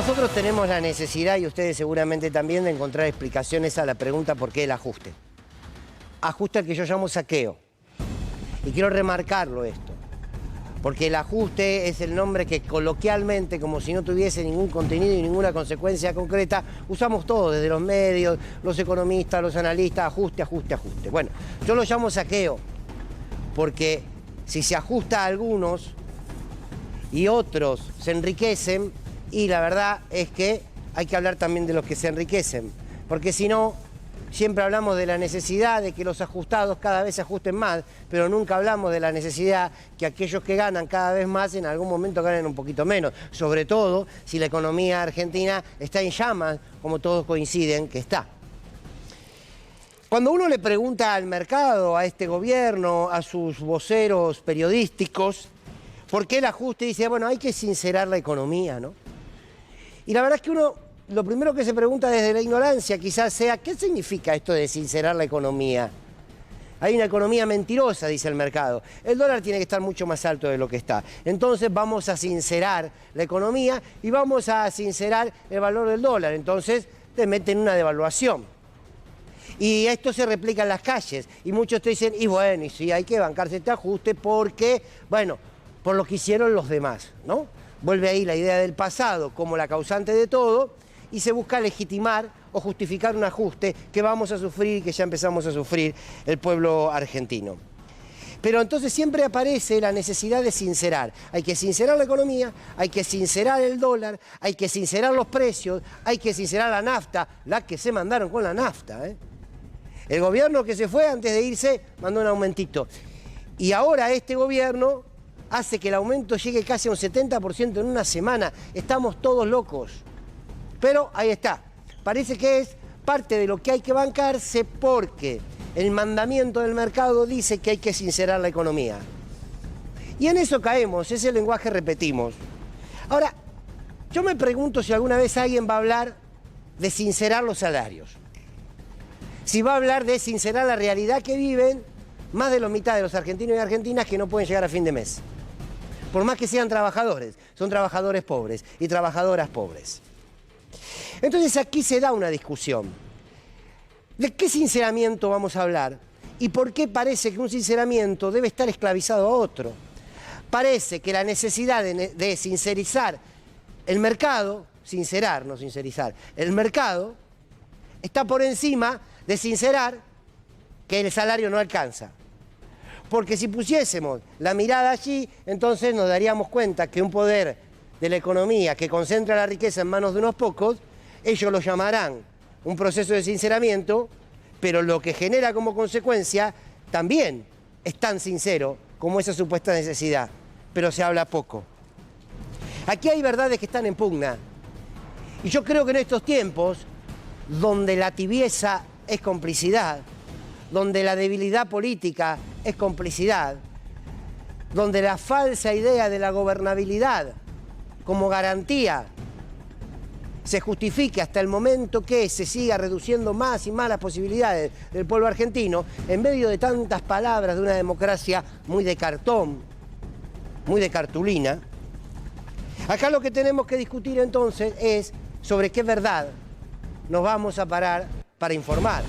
Nosotros tenemos la necesidad, y ustedes seguramente también, de encontrar explicaciones a la pregunta ¿por qué el ajuste? Ajuste al que yo llamo saqueo. Y quiero remarcarlo esto, porque el ajuste es el nombre que coloquialmente, como si no tuviese ningún contenido y ninguna consecuencia concreta, usamos todos, desde los medios, los economistas, los analistas, ajuste, ajuste, ajuste. Bueno, yo lo llamo saqueo, porque si se ajusta a algunos y otros se enriquecen, y la verdad es que hay que hablar también de los que se enriquecen, porque si no, siempre hablamos de la necesidad de que los ajustados cada vez se ajusten más, pero nunca hablamos de la necesidad que aquellos que ganan cada vez más en algún momento ganen un poquito menos, sobre todo si la economía argentina está en llamas, como todos coinciden que está. Cuando uno le pregunta al mercado, a este gobierno, a sus voceros periodísticos, ¿por qué el ajuste? Dice, bueno, hay que sincerar la economía, ¿no? Y la verdad es que uno, lo primero que se pregunta desde la ignorancia quizás sea, ¿qué significa esto de sincerar la economía? Hay una economía mentirosa, dice el mercado. El dólar tiene que estar mucho más alto de lo que está. Entonces vamos a sincerar la economía y vamos a sincerar el valor del dólar. Entonces te meten una devaluación. Y esto se replica en las calles. Y muchos te dicen, y bueno, y sí, hay que bancarse este ajuste porque, bueno, por lo que hicieron los demás, ¿no? Vuelve ahí la idea del pasado como la causante de todo y se busca legitimar o justificar un ajuste que vamos a sufrir y que ya empezamos a sufrir el pueblo argentino. Pero entonces siempre aparece la necesidad de sincerar. Hay que sincerar la economía, hay que sincerar el dólar, hay que sincerar los precios, hay que sincerar la nafta, la que se mandaron con la nafta, ¿eh? El gobierno que se fue antes de irse mandó un aumentito. Y ahora este gobierno hace que el aumento llegue casi a un 70% en una semana. Estamos todos locos. Pero ahí está. Parece que es parte de lo que hay que bancarse porque el mandamiento del mercado dice que hay que sincerar la economía. Y en eso caemos, ese lenguaje repetimos. Ahora, yo me pregunto si alguna vez alguien va a hablar de sincerar los salarios. Si va a hablar de sincerar la realidad que viven más de la mitad de los argentinos y argentinas que no pueden llegar a fin de mes. Por más que sean trabajadores, son trabajadores pobres y trabajadoras pobres. Entonces aquí se da una discusión. ¿De qué sinceramiento vamos a hablar? ¿Y por qué parece que un sinceramiento debe estar esclavizado a otro? Parece que la necesidad de sincerizar el mercado, sincerar, no sincerizar, el mercado está por encima de sincerar que el salario no alcanza. Porque si pusiésemos la mirada allí, entonces nos daríamos cuenta que un poder de la economía que concentra la riqueza en manos de unos pocos, ellos lo llamarán un proceso de sinceramiento, pero lo que genera como consecuencia también es tan sincero como esa supuesta necesidad, pero se habla poco. Aquí hay verdades que están en pugna, y yo creo que en estos tiempos, donde la tibieza es complicidad, donde la debilidad política es complicidad, donde la falsa idea de la gobernabilidad como garantía se justifique hasta el momento que se siga reduciendo más y más las posibilidades del pueblo argentino, en medio de tantas palabras de una democracia muy de cartón, muy de cartulina, acá lo que tenemos que discutir entonces es sobre qué verdad nos vamos a parar para informar,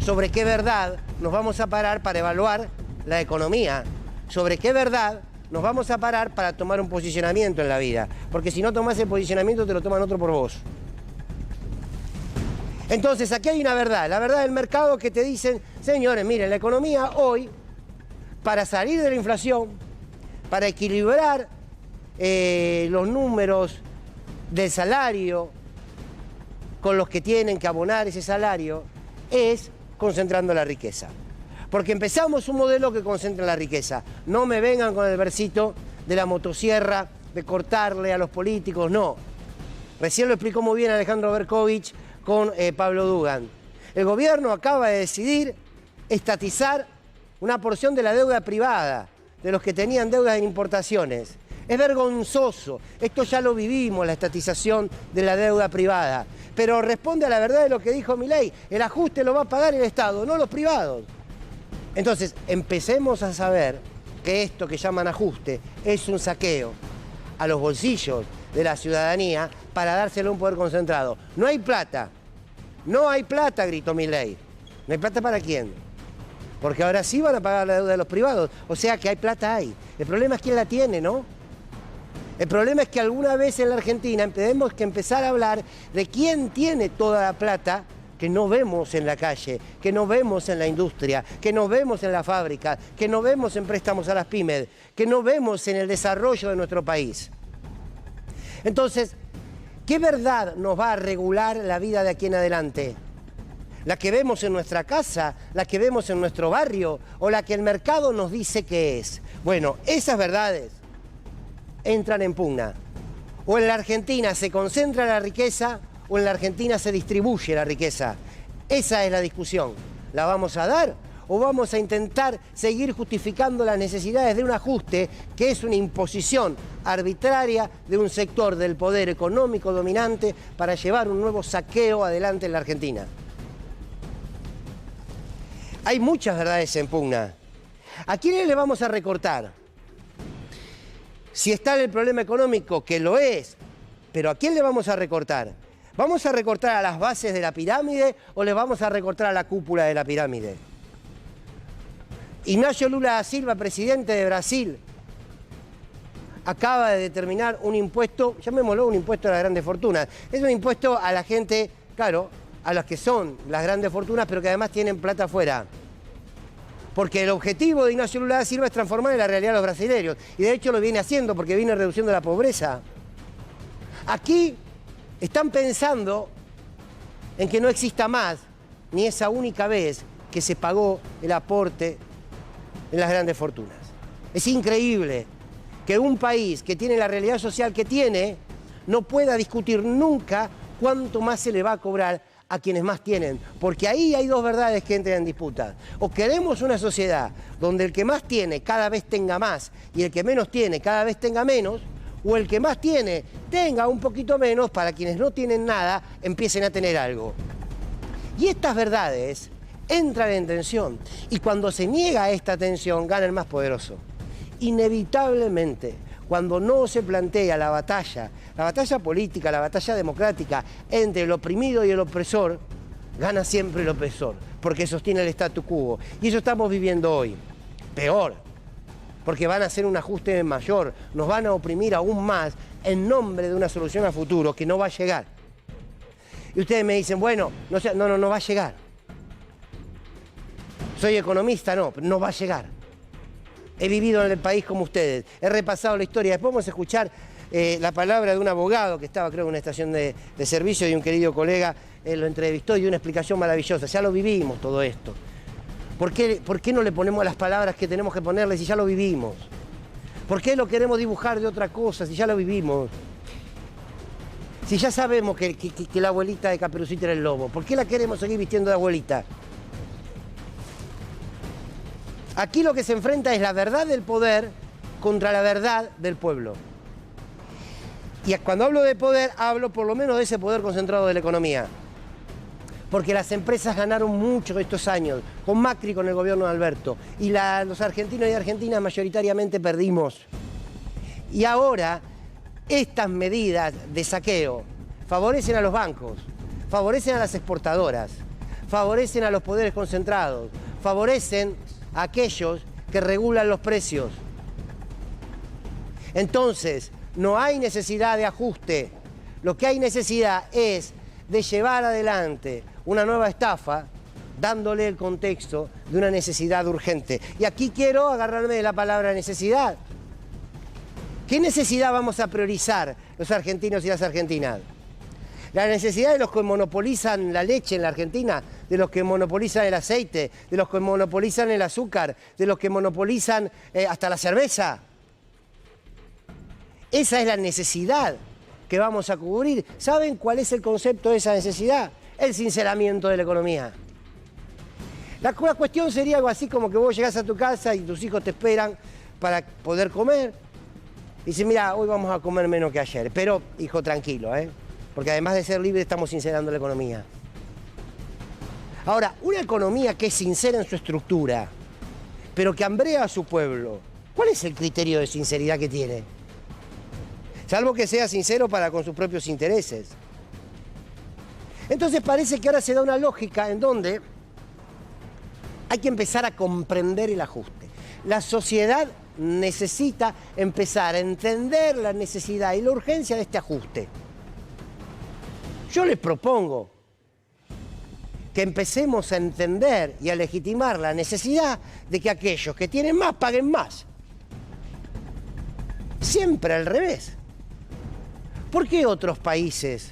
sobre qué verdad nos vamos a parar para evaluar la economía, sobre qué verdad nos vamos a parar para tomar un posicionamiento en la vida, porque si no tomas el posicionamiento te lo toman otro por vos. Entonces aquí hay una verdad, la verdad del mercado que te dicen, señores, miren, la economía hoy, para salir de la inflación, para equilibrar los números del salario con los que tienen que abonar ese salario, es concentrando la riqueza. Porque empezamos un modelo que concentra la riqueza. No me vengan con el versito de la motosierra, de cortarle a los políticos, no. Recién lo explicó muy bien Alejandro Berkovich con Pablo Dugan. El gobierno acaba de decidir estatizar una porción de la deuda privada, de los que tenían deudas en importaciones. Es vergonzoso, esto ya lo vivimos, la estatización de la deuda privada. Pero responde a la verdad de lo que dijo Milei, el ajuste lo va a pagar el Estado, no los privados. Entonces, empecemos a saber que esto que llaman ajuste es un saqueo a los bolsillos de la ciudadanía para dárselo a un poder concentrado. No hay plata. No hay plata, gritó Milei. ¿No hay plata para quién? Porque ahora sí van a pagar la deuda de los privados. O sea que hay plata hay. El problema es quién la tiene, ¿no? El problema es que alguna vez en la Argentina tenemos que empezar a hablar de quién tiene toda la plata que no vemos en la calle, que no vemos en la industria, que no vemos en la fábrica, que no vemos en préstamos a las pymes, que no vemos en el desarrollo de nuestro país. Entonces, ¿qué verdad nos va a regular la vida de aquí en adelante? ¿La que vemos en nuestra casa, la que vemos en nuestro barrio o la que el mercado nos dice que es? Bueno, esas verdades entran en pugna. O en la Argentina se concentra la riqueza o en la Argentina se distribuye la riqueza. Esa es la discusión. ¿La vamos a dar o vamos a intentar seguir justificando las necesidades de un ajuste que es una imposición arbitraria de un sector del poder económico dominante para llevar un nuevo saqueo adelante en la Argentina? Hay muchas verdades en pugna. ¿A quiénes le vamos a recortar? Si está en el problema económico, que lo es, pero ¿a quién le vamos a recortar? ¿Vamos a recortar a las bases de la pirámide o le vamos a recortar a la cúpula de la pirámide? Ignacio Lula da Silva, presidente de Brasil, acaba de determinar un impuesto, llamémoslo un impuesto a las grandes fortunas. Es un impuesto a la gente, claro, a las que son las grandes fortunas, pero que además tienen plata afuera. Porque el objetivo de Ignacio Lula da Silva es transformar en la realidad a los brasileños. Y de hecho lo viene haciendo porque viene reduciendo la pobreza. Aquí están pensando en que no exista más ni esa única vez que se pagó el aporte en las grandes fortunas. Es increíble que un país que tiene la realidad social que tiene no pueda discutir nunca cuánto más se le va a cobrar a quienes más tienen, porque ahí hay dos verdades que entran en disputa. O queremos una sociedad donde el que más tiene cada vez tenga más y el que menos tiene cada vez tenga menos, o el que más tiene tenga un poquito menos para quienes no tienen nada empiecen a tener algo. Y estas verdades entran en tensión y cuando se niega esta tensión gana el más poderoso. Inevitablemente, cuando no se plantea la batalla política, la batalla democrática entre el oprimido y el opresor, gana siempre el opresor, porque sostiene el statu quo. Y eso estamos viviendo hoy. Peor, porque van a hacer un ajuste mayor, nos van a oprimir aún más en nombre de una solución a futuro que no va a llegar. Y ustedes me dicen, bueno, no va a llegar. Soy economista, no, pero no va a llegar. He vivido en el país como ustedes, he repasado la historia. Después vamos a escuchar la palabra de un abogado que estaba, creo, en una estación de servicio y un querido colega lo entrevistó y dio una explicación maravillosa. Ya lo vivimos todo esto. ¿Por qué no le ponemos las palabras que tenemos que ponerle si ya lo vivimos? ¿Por qué lo queremos dibujar de otra cosa si ya lo vivimos? Si ya sabemos que la abuelita de Caperucita era el lobo, ¿por qué la queremos seguir vistiendo de abuelita? Aquí lo que se enfrenta es la verdad del poder contra la verdad del pueblo. Y cuando hablo de poder, hablo por lo menos de ese poder concentrado de la economía. Porque las empresas ganaron mucho estos años, con Macri, con el gobierno de Alberto. Y los argentinos y argentinas mayoritariamente perdimos. Y ahora, estas medidas de saqueo favorecen a los bancos, favorecen a las exportadoras, favorecen a los poderes concentrados, favorecen a aquellos que regulan los precios. Entonces, no hay necesidad de ajuste. Lo que hay necesidad es de llevar adelante una nueva estafa, dándole el contexto de una necesidad urgente. Y aquí quiero agarrarme de la palabra necesidad. ¿Qué necesidad vamos a priorizar los argentinos y las argentinas? La necesidad de los que monopolizan la leche en la Argentina, de los que monopolizan el aceite, de los que monopolizan el azúcar, de los que monopolizan hasta la cerveza. Esa es la necesidad que vamos a cubrir. ¿Saben cuál es el concepto de esa necesidad? El sinceramiento de la economía. La cuestión sería algo así como que vos llegás a tu casa y tus hijos te esperan para poder comer. Y dicen, mira, hoy vamos a comer menos que ayer. Pero, hijo, tranquilo, porque además de ser libre estamos sincerando la economía. Ahora, una economía que es sincera en su estructura, pero que hambrea a su pueblo, ¿cuál es el criterio de sinceridad que tiene? Salvo que sea sincero para con sus propios intereses. Entonces parece que ahora se da una lógica en donde hay que empezar a comprender el ajuste. La sociedad necesita empezar a entender la necesidad y la urgencia de este ajuste. Yo les propongo que empecemos a entender y a legitimar la necesidad de que aquellos que tienen más paguen más. Siempre al revés. ¿Por qué otros países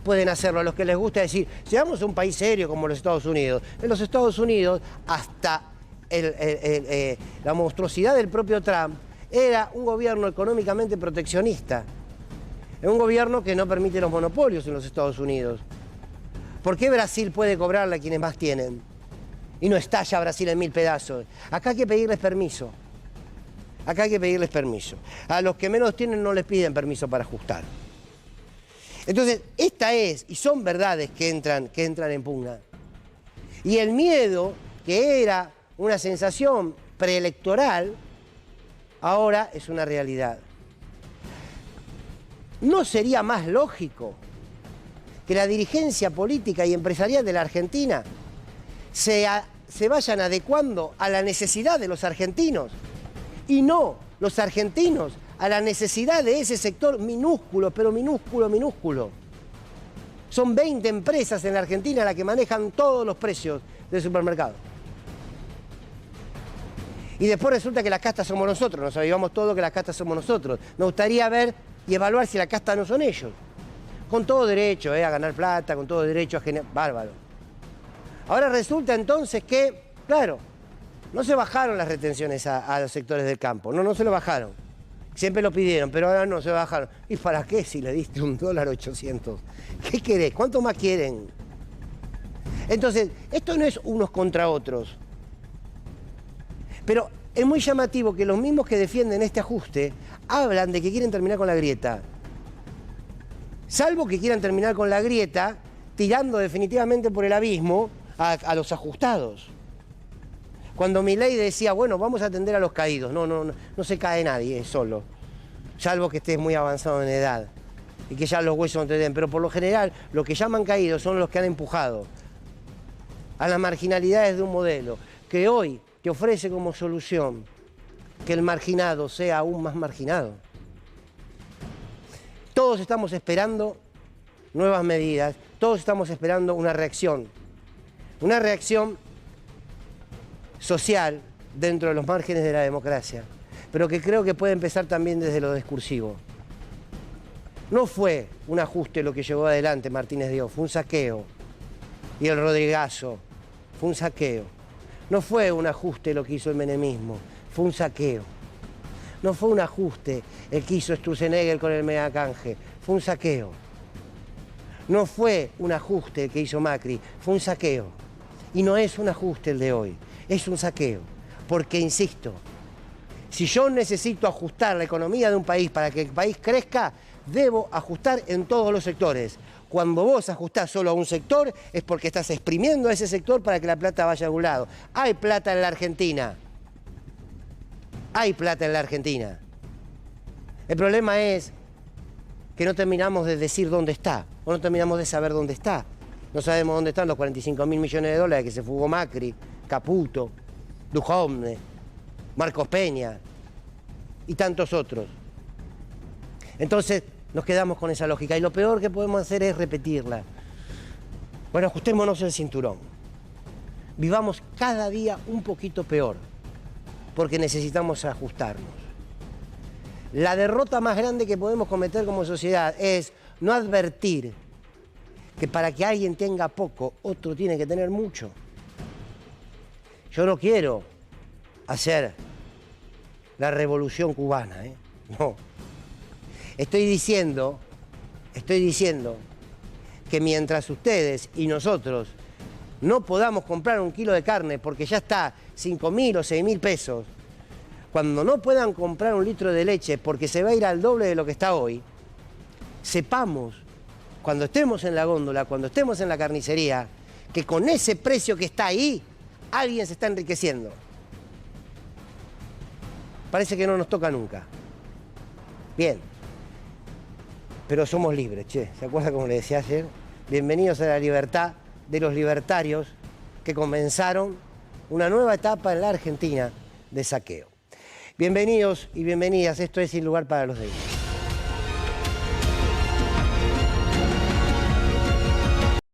pueden hacerlo? A los que les gusta decir, seamos un país serio como los Estados Unidos. En los Estados Unidos, hasta la monstruosidad del propio Trump, era un gobierno económicamente proteccionista. Es un gobierno que no permite los monopolios en los Estados Unidos. ¿Por qué Brasil puede cobrarle a quienes más tienen? Y no estalla Brasil en 1000 pedazos. Acá hay que pedirles permiso. Acá hay que pedirles permiso. A los que menos tienen no les piden permiso para ajustar. Entonces, esta es, y son verdades que entran en pugna. Y el miedo, que era una sensación preelectoral, ahora es una realidad. ¿No sería más lógico que la dirigencia política y empresarial de la Argentina se vayan adecuando a la necesidad de los argentinos y no los argentinos a la necesidad de ese sector minúsculo, pero minúsculo, minúsculo? Son 20 empresas en la Argentina las que manejan todos los precios del supermercado. Y después resulta que las castas somos nosotros, nos avivamos todo que las castas somos nosotros. Nos gustaría ver y evaluar si las castas no son ellos. Con todo derecho a ganar plata, con todo derecho a generar... Bárbaro. Ahora resulta entonces que, claro, no se bajaron las retenciones a los sectores del campo. No se lo bajaron. Siempre lo pidieron, pero ahora no se bajaron. ¿Y para qué si le diste $1.800? ¿Qué querés? ¿Cuánto más quieren? Entonces, esto no es unos contra otros. Pero es muy llamativo que los mismos que defienden este ajuste hablan de que quieren terminar con la grieta. Salvo que quieran terminar con la grieta tirando definitivamente por el abismo a los ajustados. Cuando Milei decía, bueno, vamos a atender a los caídos. No se cae nadie solo. Salvo que estés muy avanzado en edad y que ya los huesos no te den. Pero por lo general, los que llaman caídos son los que han empujado a las marginalidades de un modelo que hoy te ofrece como solución que el marginado sea aún más marginado. Todos estamos esperando nuevas medidas, todos estamos esperando una reacción social dentro de los márgenes de la democracia, pero que creo que puede empezar también desde lo discursivo. No fue un ajuste lo que llevó adelante Martínez de Oz, fue un saqueo, y el Rodrigazo, fue un saqueo. No fue un ajuste lo que hizo el menemismo, fue un saqueo. No fue un ajuste el que hizo Sturzenegger con el megacanje, fue un saqueo. No fue un ajuste el que hizo Macri, fue un saqueo. Y no es un ajuste el de hoy, es un saqueo. Porque, insisto, si yo necesito ajustar la economía de un país para que el país crezca, debo ajustar en todos los sectores. Cuando vos ajustás solo a un sector, es porque estás exprimiendo a ese sector para que la plata vaya a algún lado. Hay plata en la Argentina. Hay plata en la Argentina. El problema es que no terminamos de decir dónde está, o no terminamos de saber dónde está. No sabemos dónde están los 45.000 millones de dólares que se fugó Macri, Caputo, Duhovne, Marcos Peña y tantos otros. Entonces nos quedamos con esa lógica y lo peor que podemos hacer es repetirla. Bueno, ajustémonos el cinturón. Vivamos cada día un poquito peor porque necesitamos ajustarnos. La derrota más grande que podemos cometer como sociedad es no advertir que para que alguien tenga poco, otro tiene que tener mucho. Yo no quiero hacer la revolución cubana, no. Estoy diciendo que mientras ustedes y nosotros no podamos comprar un kilo de carne porque ya está 5.000 o 6.000 pesos, cuando no puedan comprar un litro de leche porque se va a ir al doble de lo que está hoy, sepamos, cuando estemos en la góndola, cuando estemos en la carnicería, que con ese precio que está ahí, alguien se está enriqueciendo. Parece que no nos toca nunca. Bien. pero somos libres, che. ¿Se acuerda como le decía ayer? Bienvenidos a la libertad de los libertarios que comenzaron una nueva etapa en la Argentina de saqueo. Bienvenidos y bienvenidas, esto es Sin Lugar para los Débiles.